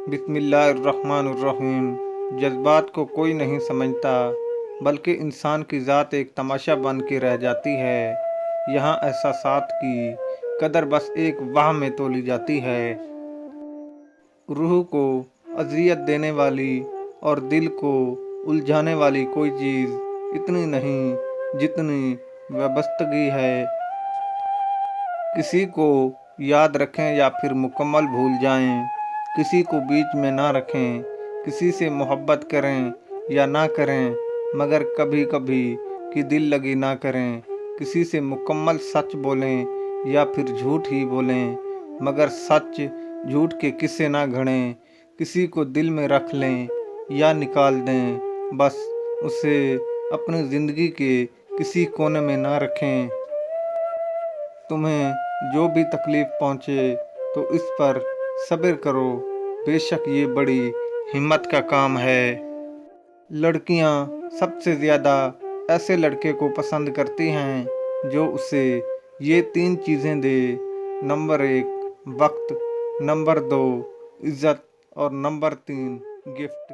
बिस्मिल्लाहिर्रहमानिर्रहीम। जज्बात को कोई नहीं समझता, बल्कि इंसान की ज़ात एक तमाशा बन के रह जाती है। यहाँ एहसासात की कदर बस एक वाह में तोली जाती है। रूह को अज़ियत देने वाली और दिल को उलझाने वाली कोई चीज़ इतनी नहीं जितनी वाबस्तगी है। किसी को याद रखें या फिर मुकम्मल भूल जाएं, किसी को बीच में ना रखें, किसी से मोहब्बत करें या ना करें, मगर कभी कभी कि दिल लगी ना करें। किसी से मुकम्मल सच बोलें या फिर झूठ ही बोलें, मगर सच झूठ के किस्से ना गढ़ें। किसी को दिल में रख लें या निकाल दें, बस उसे अपनी ज़िंदगी के किसी कोने में ना रखें। तुम्हें जो भी तकलीफ़ पहुँचे तो इस पर सब्र करो, बेशक ये बड़ी हिम्मत का काम है। लड़कियां सबसे ज़्यादा ऐसे लड़के को पसंद करती हैं जो उसे ये 3 चीज़ें दे। नंबर 1 वक्त, नंबर 2 इज़्ज़त और नंबर 3 गिफ्ट।